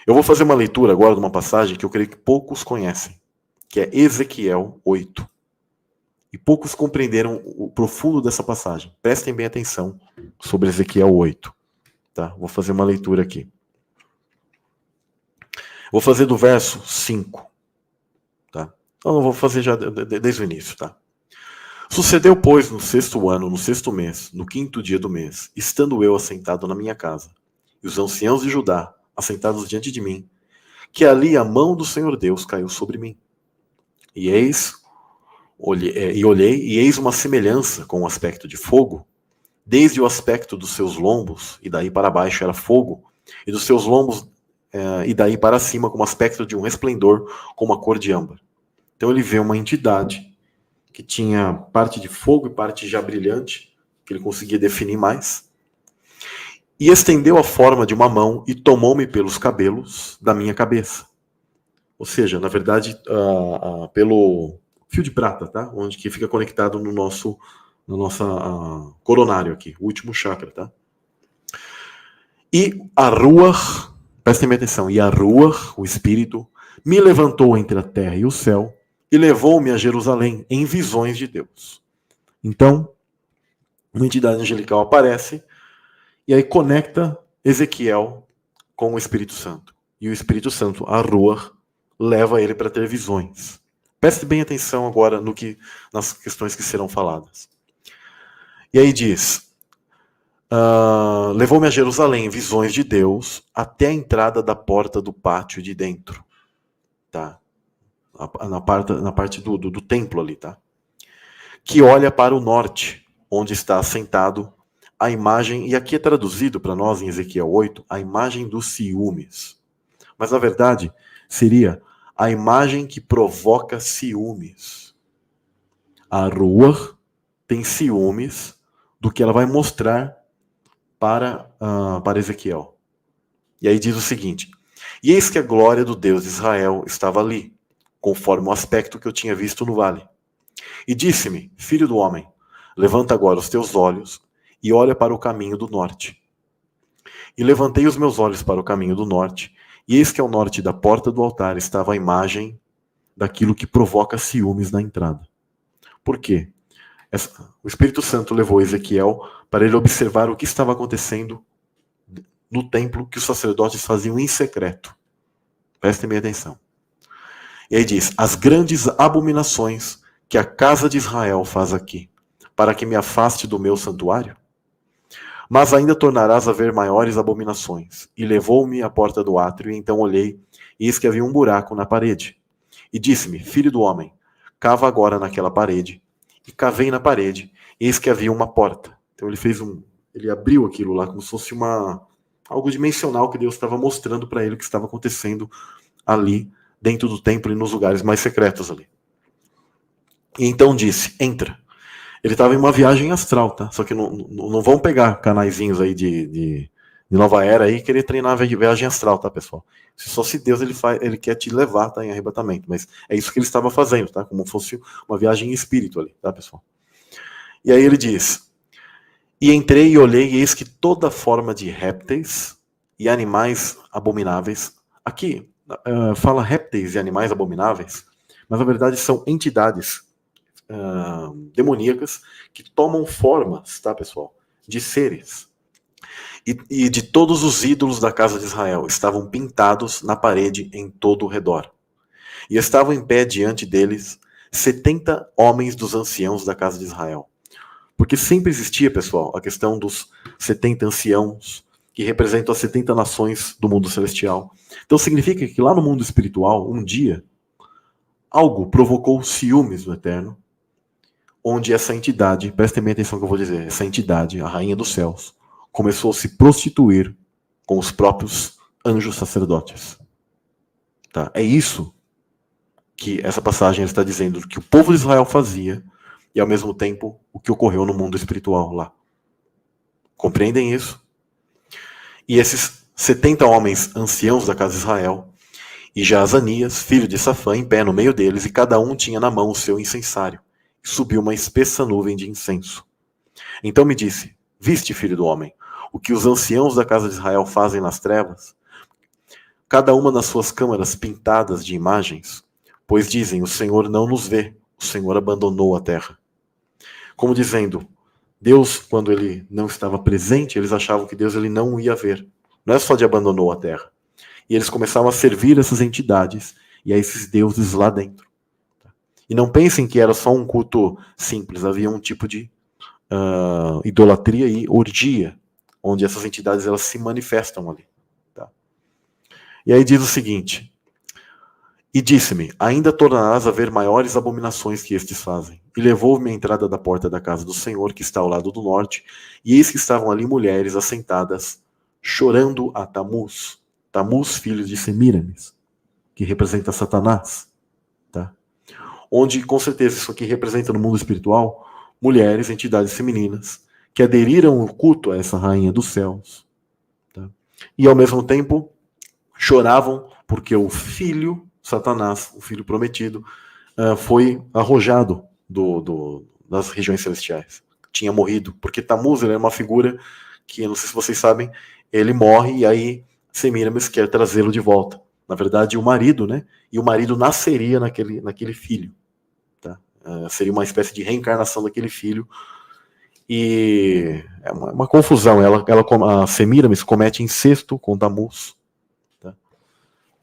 Eu vou fazer uma leitura agora de uma passagem que eu creio que poucos conhecem, que é Ezequiel 8. E poucos compreenderam o profundo dessa passagem. Prestem bem atenção sobre Ezequiel 8. Tá? Vou fazer uma leitura aqui. Vou fazer do verso 5. Tá? Então, eu vou fazer já desde o início. Tá? Sucedeu, pois, no 6º ano, no 6º mês, no 5º dia do mês, estando eu assentado na minha casa, e os anciãos de Judá, assentados diante de mim, que ali a mão do Senhor Deus caiu sobre mim. E olhei, e eis uma semelhança com o aspecto de fogo, desde o aspecto dos seus lombos, e daí para baixo era fogo, e dos seus lombos, e daí para cima, com o aspecto de um resplendor, com uma cor de âmbar. Então ele vê uma entidade que tinha parte de fogo e parte já brilhante, que ele conseguia definir mais, e estendeu a forma de uma mão e tomou-me pelos cabelos da minha cabeça. Ou seja, na verdade, pelo fio de prata, tá? Onde que fica conectado no nosso coronário aqui, o último chakra, tá? E a Ruach, prestem bem atenção, e a Ruach, o Espírito, me levantou entre a terra e o céu e levou-me a Jerusalém em visões de Deus. Então, uma entidade angelical aparece e aí conecta Ezequiel com o Espírito Santo. E o Espírito Santo, a Ruach, leva ele para ter visões. Preste bem atenção agora nas questões que serão faladas. E aí diz, levou-me a Jerusalém, visões de Deus, até a entrada da porta do pátio de dentro. Tá? Na parte do templo ali, tá? Que olha para o norte, onde está assentado a imagem, e aqui é traduzido para nós em Ezequiel 8, a imagem dos ciúmes. Mas na verdade, seria a imagem que provoca ciúmes. A Ruach tem ciúmes do que ela vai mostrar para Ezequiel. E aí diz o seguinte: e eis que a glória do Deus de Israel estava ali, conforme o aspecto que eu tinha visto no vale. E disse-me, filho do homem, levanta agora os teus olhos e olha para o caminho do norte. E levantei os meus olhos para o caminho do norte, e eis que ao norte da porta do altar estava a imagem daquilo que provoca ciúmes na entrada. Por quê? O Espírito Santo levou Ezequiel para ele observar o que estava acontecendo no templo que os sacerdotes faziam em secreto. Prestem bem atenção. E aí diz, as grandes abominações que a casa de Israel faz aqui, para que me afaste do meu santuário? Mas ainda tornarás a ver maiores abominações. E levou-me à porta do átrio, e então olhei, e eis que havia um buraco na parede. E disse-me, filho do homem, cava agora naquela parede. E cavei na parede, e eis que havia uma porta. Então ele abriu aquilo lá, como se fosse algo dimensional que Deus estava mostrando para ele o que estava acontecendo ali, dentro do templo e nos lugares mais secretos ali. E então disse, entra. Ele estava em uma viagem astral, tá? Só que não vão pegar canaizinhos aí de nova era aí e querer treinar a viagem astral, tá, pessoal? Só se Deus ele quer te levar, tá, em arrebatamento. Mas é isso que ele estava fazendo, tá? Como fosse uma viagem em espírito ali, tá, pessoal? E aí ele diz, e entrei e olhei, e eis que toda forma de répteis e animais abomináveis, aqui fala répteis e animais abomináveis, mas na verdade são entidades demoníacas que tomam formas, tá, pessoal, de seres. E de todos os ídolos da casa de Israel estavam pintados na parede em todo o redor. E estavam em pé diante deles 70 homens dos anciãos da casa de Israel. Porque sempre existia, pessoal, a questão dos 70 anciãos, que representam as 70 nações do mundo celestial. Então significa que lá no mundo espiritual, um dia, algo provocou ciúmes no Eterno, onde essa entidade, prestem bem atenção no que eu vou dizer, essa entidade, a rainha dos céus, começou a se prostituir com os próprios anjos sacerdotes. Tá? É isso que essa passagem está dizendo, que o povo de Israel fazia, e ao mesmo tempo o que ocorreu no mundo espiritual lá. Compreendem isso? E esses 70 homens anciãos da casa de Israel, e Jaazanias, filho de Safã, em pé no meio deles, e cada um tinha na mão o seu incensário. E subiu uma espessa nuvem de incenso. Então me disse, viste, filho do homem, o que os anciãos da casa de Israel fazem nas trevas? cada uma nas suas câmaras pintadas de imagens, pois dizem, o Senhor não nos vê, o Senhor abandonou a terra. Como dizendo, Deus, quando ele não estava presente, eles achavam que Deus ele não ia ver. Não é só de abandonou a terra. E eles começavam a servir essas entidades e a esses deuses lá dentro. E não pensem que era só um culto simples, havia um tipo de idolatria e orgia, onde essas entidades elas se manifestam ali. Tá? E aí diz o seguinte, e disse-me, ainda tornarás a ver maiores abominações que estes fazem. E levou-me à entrada da porta da casa do Senhor, que está ao lado do norte, e eis que estavam ali mulheres assentadas, chorando a Tamuz. Tamuz, filho de Semíramis, que representa Satanás. Tá? Onde, com certeza, isso aqui representa no mundo espiritual mulheres, entidades femininas, que aderiram o culto a essa rainha dos céus. Tá? E, ao mesmo tempo, choravam porque o filho, Satanás, o filho prometido, foi arrojado das regiões celestiais. Tinha morrido, porque Tamuz era uma figura que, não sei se vocês sabem, ele morre e aí Semíramis quer trazê-lo de volta. Na verdade, o marido, né? E o marido nasceria naquele filho. Tá? Seria uma espécie de reencarnação daquele filho. E é uma confusão. A Semíramis comete incesto com Tamuz, tá?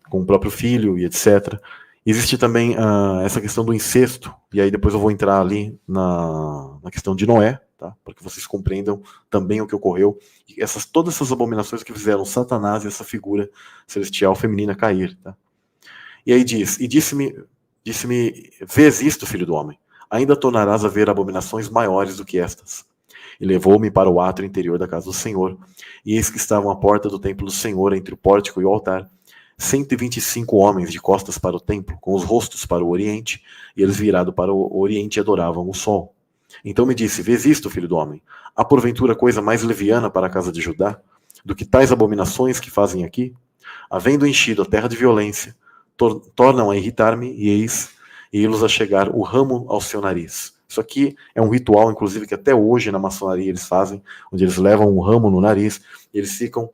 Com o próprio filho e etc. Existe também essa questão do incesto, e aí depois eu vou entrar ali na questão de Noé, tá? Para que vocês compreendam também o que ocorreu, e todas essas abominações que fizeram Satanás e essa figura celestial feminina cair. Tá? E aí disse-me, vês isto, filho do homem, ainda tornarás a ver abominações maiores do que estas. E levou-me para o átrio interior da casa do Senhor, e eis que estavam à porta do templo do Senhor, entre o pórtico e o altar, 125 homens de costas para o templo, com os rostos para o oriente, e eles virados para o oriente adoravam o sol. Então me disse, vês isto, filho do homem? Há porventura coisa mais leviana para a casa de Judá, do que tais abominações que fazem aqui? Havendo enchido a terra de violência, tornam a irritar-me, e eis, e los a chegar o ramo ao seu nariz. Isso aqui é um ritual, inclusive, que até hoje na maçonaria eles fazem, onde eles levam um ramo no nariz, e eles ficam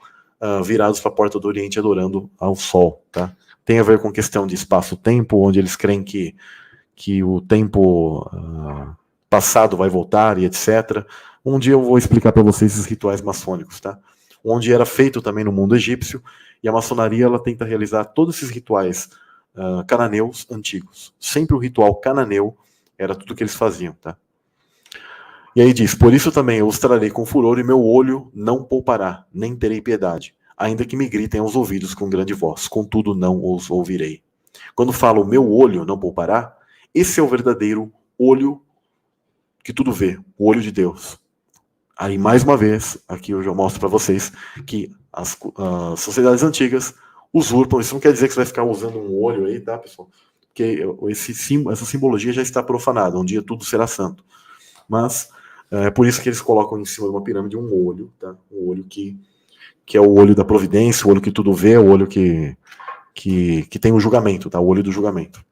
virados para a porta do Oriente adorando ao sol. Tá? Tem a ver com questão de espaço-tempo, onde eles creem que o tempo passado vai voltar e etc. Um dia eu vou explicar para vocês esses rituais maçônicos, tá? Onde era feito também no mundo egípcio, e a maçonaria ela tenta realizar todos esses rituais cananeus antigos. Sempre o ritual cananeu era tudo que eles faziam. Tá? E aí diz, por isso também eu os trarei com furor e meu olho não poupará, nem terei piedade, ainda que me gritem aos ouvidos com grande voz, contudo não os ouvirei. Quando falo o meu olho não poupará, esse é o verdadeiro olho que tudo vê, o olho de Deus. Aí, mais uma vez, aqui eu já mostro para vocês que as sociedades antigas usurpam, isso não quer dizer que você vai ficar usando um olho aí, tá, pessoal? Porque essa simbologia já está profanada, um dia tudo será santo. Mas é por isso que eles colocam em cima de uma pirâmide um olho, tá? Um olho que é o olho da providência, o olho que tudo vê, o olho que tem o julgamento, tá? O olho do julgamento.